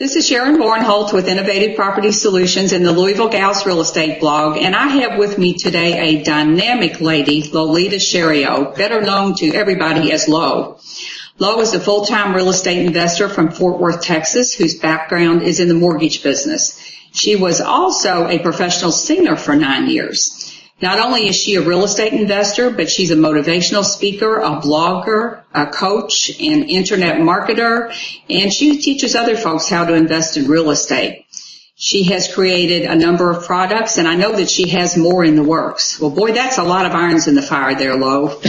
This is Sharon Bornholt with Innovative Property Solutions in the Louisville Gals Real Estate blog, and I have with me today a dynamic lady, Lolita Sheriow, better known to everybody as Lo. Lo is a full-time real estate investor from Fort Worth, Texas, whose background is in the mortgage business. She was also a professional singer for 9 years. Not only is she a real estate investor, but she's a motivational speaker, a blogger, a coach, an internet marketer, and she teaches other folks how to invest in real estate. She has created a number of products, and I know that she has more in the works. Well, boy, that's a lot of irons in the fire there, Lo.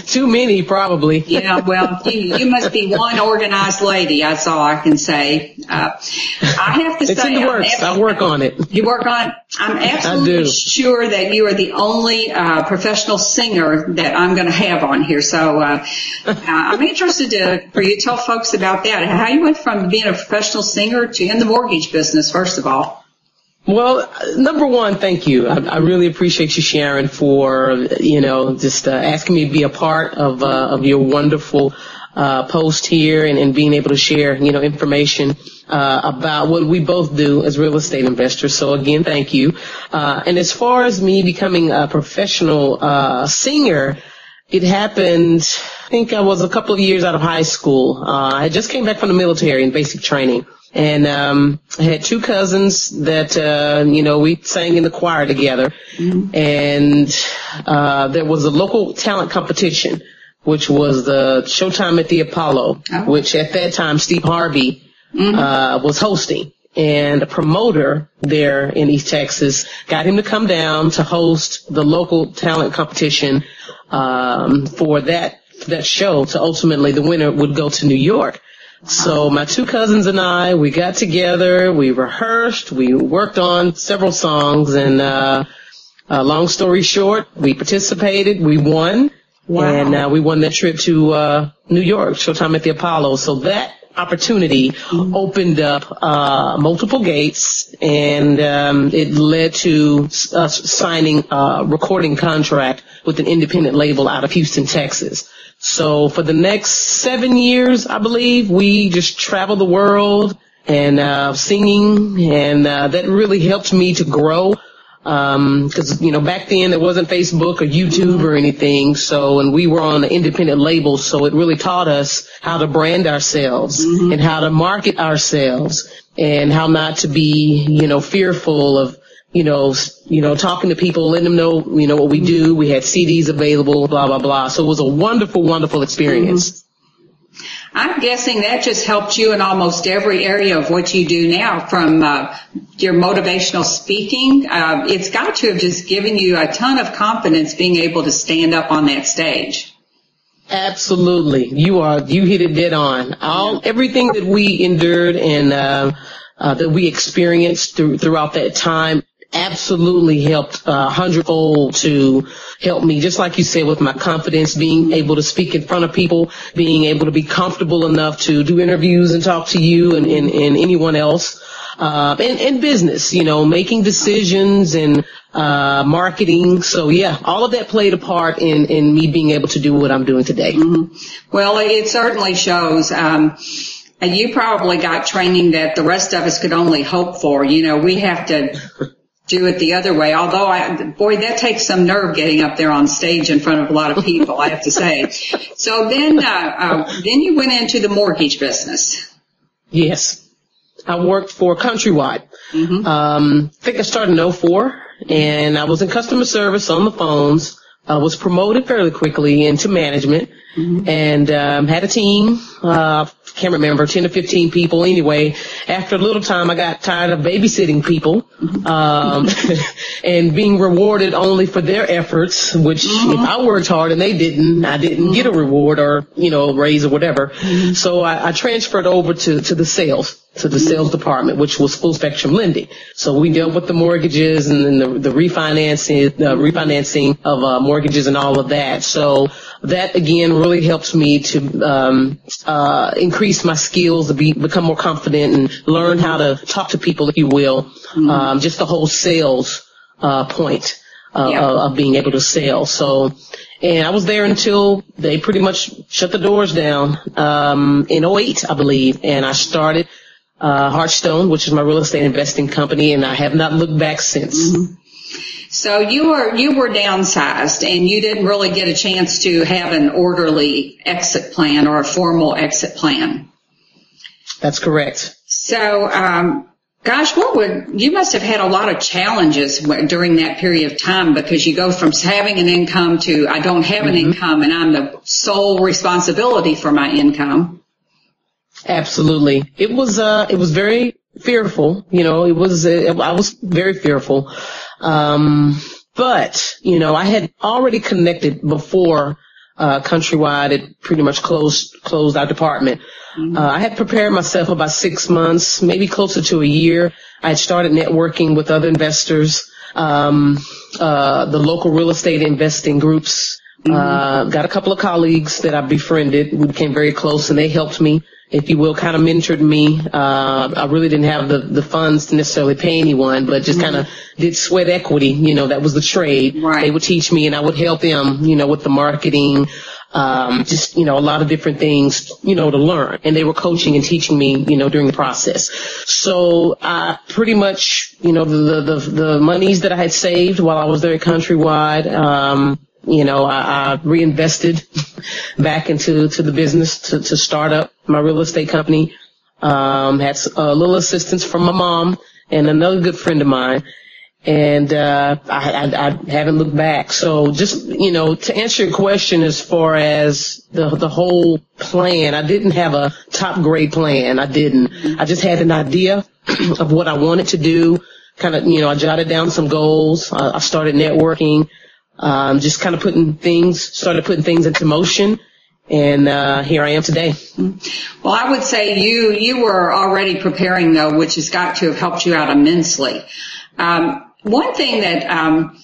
Too many, probably. Yeah, well, you must be one organized lady. That's all I can say. I have to say, it's in the works. I work on it. You work on it? I'm absolutely sure that you are the only professional singer that I'm going to have on here. So I'm interested for you to tell folks about that. How you went from being a professional singer to in the mortgage business, first of all. Well, number one, thank you. I really appreciate you, Sharon, for, just asking me to be a part of your wonderful post here and being able to share, information about what we both do as real estate investors. So again, thank you. And as far as me becoming a professional singer, it happened, I think I was a couple of years out of high school. I just came back from the military in basic training. And I had two cousins that, we sang in the choir together. Mm-hmm. And there was a local talent competition, which was the Showtime at the Apollo, which at that time Steve Harvey was hosting. And a promoter there in East Texas got him to come down to host the local talent competition for that show. So ultimately the winner would go to New York. So my two cousins and I, we got together, we rehearsed, we worked on several songs, and long story short, we participated, we won, and we won that trip to New York, Showtime at the Apollo. So that opportunity opened up multiple gates, and it led to us signing a recording contract with an independent label out of Houston, Texas. So for the next 7 years, I believe, we just traveled the world and singing, and that really helped me to grow. Because, back then there wasn't Facebook or YouTube or anything. So, and we were on an independent label. So it really taught us how to brand ourselves and how to market ourselves and how not to be, fearful of, talking to people, letting them know, what we do. We had CDs available, blah, blah, blah. So it was a wonderful, wonderful experience. I'm guessing that just helped you in almost every area of what you do now, from your motivational speaking. It's got to have just given you a ton of confidence being able to stand up on that stage. Absolutely. You hit it dead on. Everything that we endured and that we experienced throughout that time absolutely helped 100-fold to help me, just like you said, with my confidence, being able to speak in front of people, being able to be comfortable enough to do interviews and talk to you and anyone else, and business, making decisions and marketing. So yeah, all of that played a part in me being able to do what I'm doing today. Mm-hmm. Well, it certainly shows. You probably got training that the rest of us could only hope for. We have to do it the other way. Although, that takes some nerve getting up there on stage in front of a lot of people, I have to say. So then you went into the mortgage business. Yes. I worked for Countrywide. Mm-hmm. I think I started in 2004, and I was in customer service on the phones. I was promoted fairly quickly into management, and had a team. Can't remember, 10 to 15 people. Anyway, after a little time, I got tired of babysitting people, and being rewarded only for their efforts, which if I worked hard and they didn't, I didn't get a reward or, raise or whatever. So I transferred over to the sales department, which was full spectrum lending. So we dealt with the mortgages and then the refinancing of mortgages and all of that. So that again really helps me to increase my skills, to become more confident and learn how to talk to people, if you will. Just the whole sales point of being able to sell. So, and I was there until they pretty much shut the doors down in 2008, I believe, and I started Hearthstone, which is my real estate investing company, and I have not looked back since. Mm-hmm. So you were downsized, and you didn't really get a chance to have an orderly exit plan or a formal exit plan. That's correct. So, gosh, you must have had a lot of challenges during that period of time, because you go from having an income to I don't have an income and I'm the sole responsibility for my income. Absolutely. It was very fearful. I was very fearful. But, I had already connected before, Countrywide had pretty much closed our department. I had prepared myself about 6 months, maybe closer to a year. I had started networking with other investors, the local real estate investing groups, got a couple of colleagues that I befriended. We became very close, and they helped me, if you will, kind of mentored me. I really didn't have the funds to necessarily pay anyone, but just kind of did sweat equity. That was the trade. Right. They would teach me, and I would help them, with the marketing, just, a lot of different things, to learn. And they were coaching and teaching me, during the process. So I pretty much, the monies that I had saved while I was there at Countrywide, I reinvested back into the business to start up my real estate company. Had a little assistance from my mom and another good friend of mine. And I haven't looked back. So just, to answer your question as far as the whole plan, I didn't have a top grade plan. I didn't. I just had an idea of what I wanted to do. Kind of, I jotted down some goals. I started networking. Just kind of started putting things into motion, and here I am today. Well, I would say you were already preparing, though, which has got to have helped you out immensely. One thing that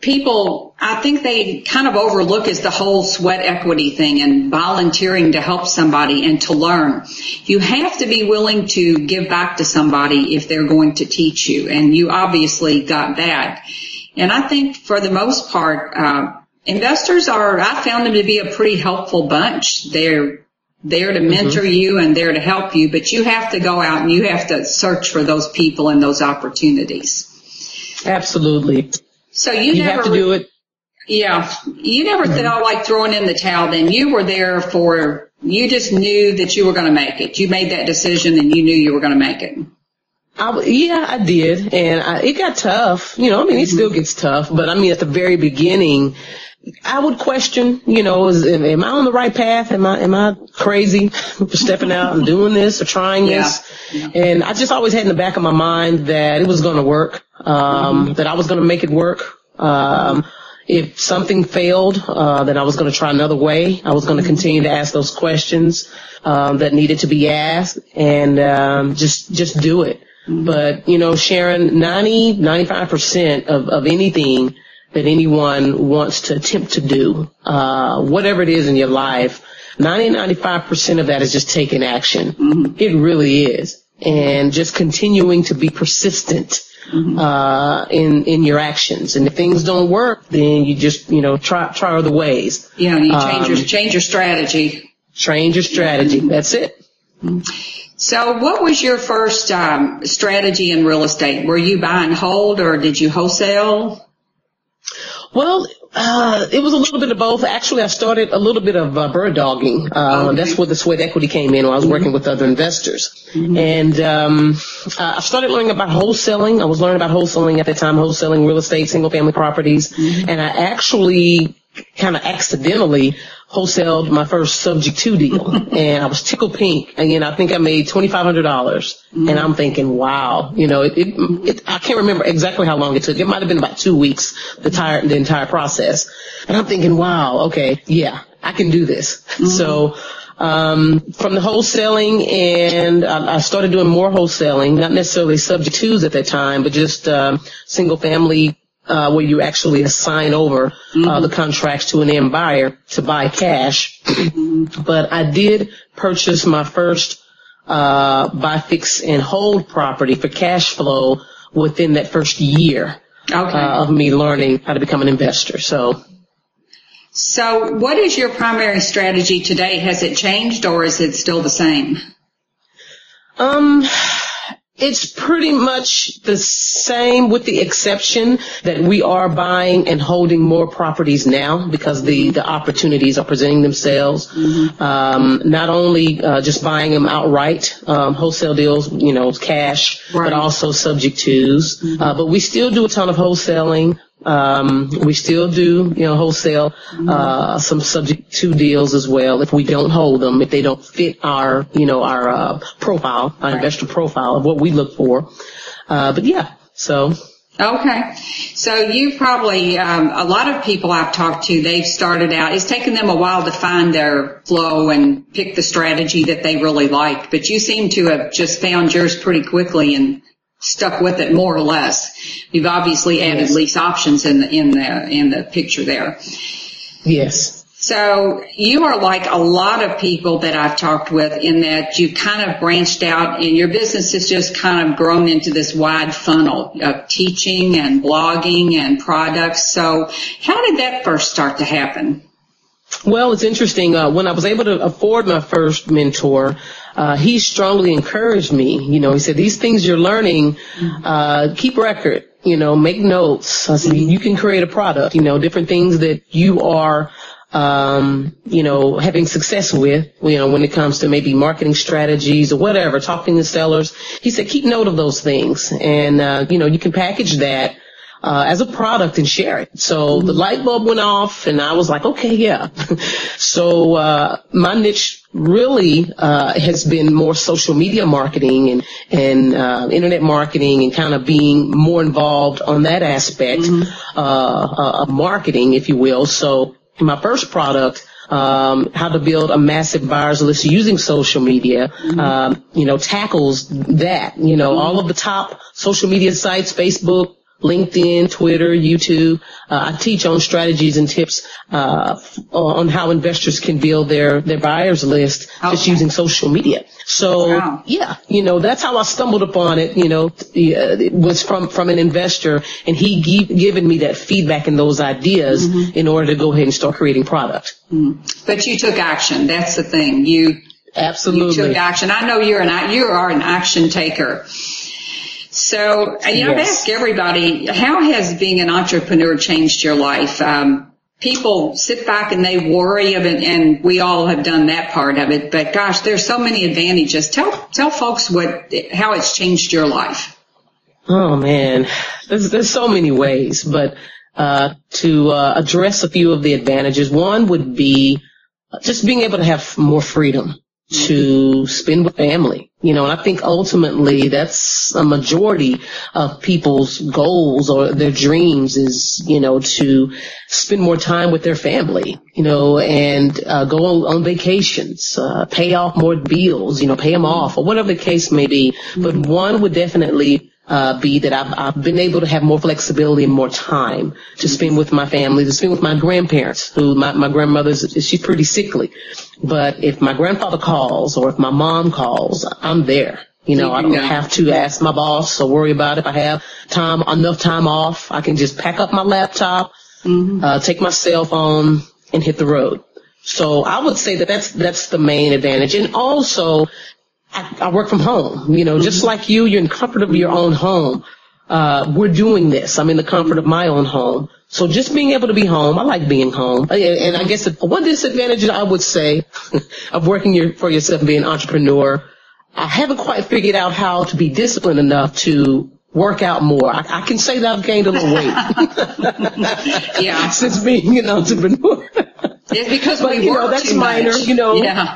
people, I think they kind of overlook, is the whole sweat equity thing and volunteering to help somebody and to learn. You have to be willing to give back to somebody if they're going to teach you, and you obviously got that. And I think for the most part, investors I found them to be a pretty helpful bunch. They're there to mentor you and there to help you, but you have to go out and you have to search for those people and those opportunities. Absolutely. So you never have to do it. Yeah. You never felt like throwing in the towel then. You were there you just knew that you were going to make it. You made that decision and you knew you were going to make it. I did. And it got tough. It still gets tough. But at the very beginning, I would question, am I on the right path? Am I crazy for stepping out and doing this or trying this? Yeah. And I just always had in the back of my mind that it was going to work, that I was going to make it work. If something failed, then I was going to try another way. I was going to continue to ask those questions, that needed to be asked, and, just do it. But, Sharon, 95% of anything that anyone wants to attempt to do, whatever it is in your life, 95% of that is just taking action. It really is. And just continuing to be persistent, in your actions. And if things don't work, then you just, try other ways. Yeah, you change your strategy. Change your strategy. That's it. So what was your first strategy in real estate? Were you buy and hold, or did you wholesale? Well, it was a little bit of both. Actually, I started a little bit of bird dogging. Okay. That's where the sweat equity came in when I was working with other investors. And I started learning about wholesaling. I was learning about wholesaling at the time, wholesaling real estate, single family properties. And I actually kind of accidentally wholesaled my first subject to deal, and I was tickled pink. And I think I made $2,500, and I'm thinking, wow, I can't remember exactly how long it took. It might have been about 2 weeks, the entire process. And I'm thinking, wow, okay, yeah, I can do this. So, from the wholesaling, and I started doing more wholesaling, not necessarily subject twos at that time, but just, single family, where you actually assign over the contracts to an end buyer to buy cash. But I did purchase my first buy, fix, and hold property for cash flow within that first year of me learning how to become an investor. So what is your primary strategy today? Has it changed, or is it still the same? It's pretty much the same with the exception that we are buying and holding more properties now because the opportunities are presenting themselves. Mm-hmm. Not only just buying them outright, wholesale deals, cash, right, but also subject tos. Mm-hmm. But we still do a ton of wholesaling. We still do, wholesale, some subject to deals as well if we don't hold them, if they don't fit our profile, our investor profile of what we look for. But yeah, so. Okay. So you probably, a lot of people I've talked to, they've started out, it's taken them a while to find their flow and pick the strategy that they really like, but you seem to have just found yours pretty quickly and stuck with it more or less. You've obviously added lease options in the picture there. Yes. So you are like a lot of people that I've talked with in that you've kind of branched out and your business has just kind of grown into this wide funnel of teaching and blogging and products. So how did that first start to happen? Well, it's interesting. When I was able to afford my first mentor, he strongly encouraged me. He said, these things you're learning, keep record, make notes. I said, you can create a product, different things that you are, having success with, when it comes to maybe marketing strategies or whatever, talking to sellers. He said, keep note of those things. And, you can package that as a product and share it. So the light bulb went off and I was like, okay, yeah. So, my niche really, has been more social media marketing and internet marketing and kind of being more involved on that aspect, of marketing, if you will. So my first product, how to build a massive buyers list using social media, tackles that, all of the top social media sites, Facebook, LinkedIn, Twitter, YouTube. I teach on strategies and tips on how investors can build their buyers list just using social media. So, yeah, that's how I stumbled upon it. It was from an investor, and he given me that feedback and those ideas in order to go ahead and start creating product. But you took action. That's the thing. You took action. I know you are an action taker. So, I've asked everybody, how has being an entrepreneur changed your life? People sit back and they worry of it, and we all have done that part of it. But gosh, there's so many advantages. Tell folks how it's changed your life. Oh man, there's so many ways, but to address a few of the advantages, one would be just being able to have more freedom to spend with family. And I think ultimately that's a majority of people's goals or their dreams is, to spend more time with their family, and go on vacations, pay off more bills, pay them off or whatever the case may be. But one would definitely be that I've been able to have more flexibility and more time to spend with my family, to spend with my grandparents, who my grandmother, she's pretty sickly. But if my grandfather calls or if my mom calls, I'm there. I don't have to ask my boss or worry about if I have enough time off. I can just pack up my laptop, take my cell phone and hit the road. So I would say that's the main advantage. And also, I work from home, just like you're in the comfort of your own home. We're doing this. I'm in the comfort of my own home. So just being able to be home, I like being home. And I guess one disadvantage I would say of working for yourself and being an entrepreneur, I haven't quite figured out how to be disciplined enough to work out more. I can say that I've gained a little weight. Yeah. Since being an entrepreneur. It's because we work that's too minor, much. Yeah.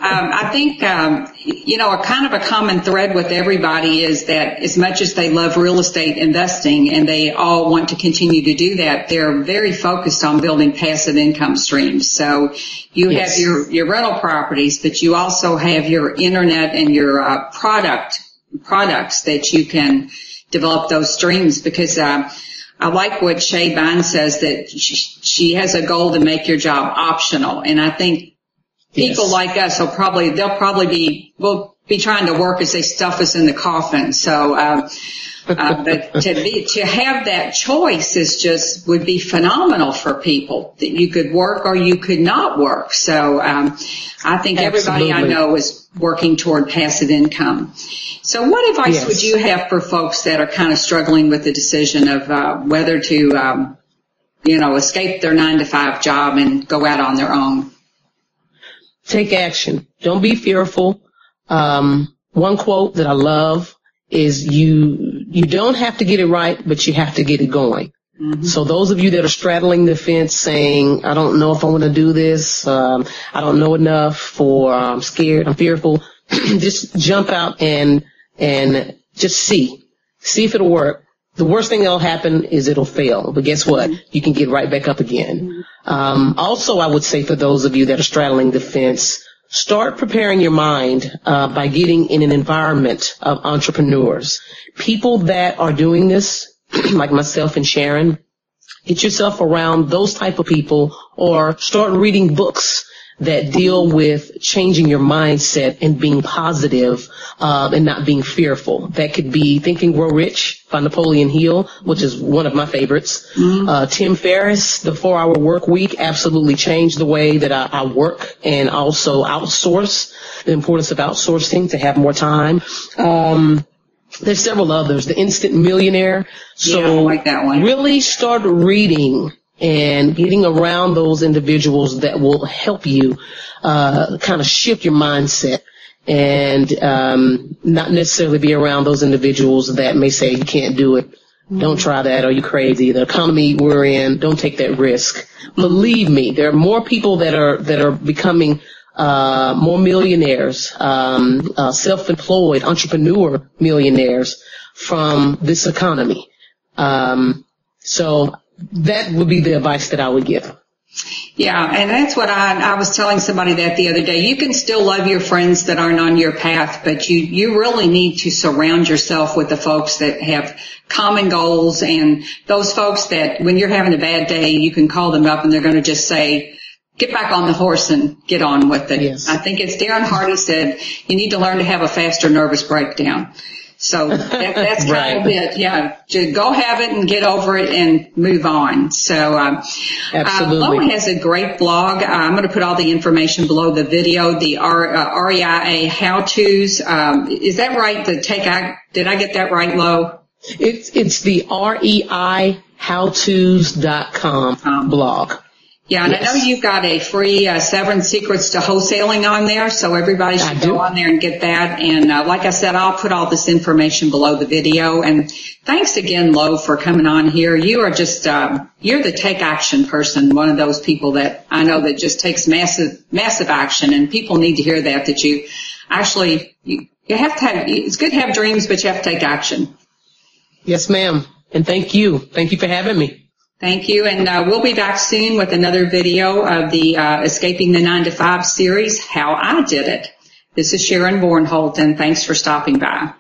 I think, a kind of a common thread with everybody is that as much as they love real estate investing and they all want to continue to do that, they're very focused on building passive income streams. So you have your rental properties, but you also have your internet and your products that you can develop those streams because, I like what Shay Bine says that she has a goal to make your job optional. And I think people like us they'll probably be, we'll be trying to work as they stuff us in the coffin. So, but to have that choice would be phenomenal for people, that you could work or you could not work. So, I think everybody I know is working toward passive income. So what advice would you have for folks that are kind of struggling with the decision of, whether to, escape their 9-to-5 job and go out on their own? Take action. Don't be fearful. One quote that I love is you don't have to get it right, but you have to get it going. Mm-hmm. So those of you that are straddling the fence saying, I don't know if I want to do this, I don't know enough, or I'm scared, I'm fearful, just jump out and just see if it'll work. The worst thing that'll happen is it'll fail, but guess what? You can get right back up again. Also, I would say for those of you that are straddling the fence, start preparing your mind by getting in an environment of entrepreneurs, people that are doing this, like myself and Sharon. Get yourself around those type of people, or start reading books that deal with changing your mindset and being positive, and not being fearful. That could be Think and Grow Rich by Napoleon Hill, which is one of my favorites. Mm-hmm. Tim Ferriss, The 4-Hour Work Week, absolutely changed the way that I work and also outsource, the importance of outsourcing to have more time. There's several others. The Instant Millionaire. So I like that one. Really start reading and getting around those individuals that will help you kind of shift your mindset, and not necessarily be around those individuals that may say you can't do it. Don't try that, or you crazy. The economy we're in, don't take that risk. Believe me, there are more people that are becoming more millionaires, self-employed, entrepreneur millionaires from this economy. So that would be the advice that I would give. Yeah, and that's what I was telling somebody that the other day. You can still love your friends that aren't on your path, but you really need to surround yourself with the folks that have common goals, and those folks that when you're having a bad day, you can call them up and they're going to just say, get back on the horse and get on with it. Yes. I think it's Darren Hardy said, you need to learn to have a faster nervous breakdown. So that's kind of it. Yeah. Just go have it and get over it and move on. So, absolutely. Lo has a great blog. I'm going to put all the information below the video, the REIA how-tos. Is that right? Did I get that right, Lo? It's the REIHowTos.com blog. Yeah, and yes. I know you've got a free 7 Secrets to Wholesaling on there, so everybody should go on there and get that. And like I said, I'll put all this information below the video. And thanks again, Lo, for coming on here. You are just you're the take action person, one of those people that I know that just takes massive action, and people need to hear that you actually you have to have. It's good to have dreams, but you have to take action. Yes, ma'am. And thank you. Thank you for having me. Thank you, and we'll be back soon with another video of the Escaping the 9-to-5 series, How I Did It. This is Sharon Bornholt, and thanks for stopping by.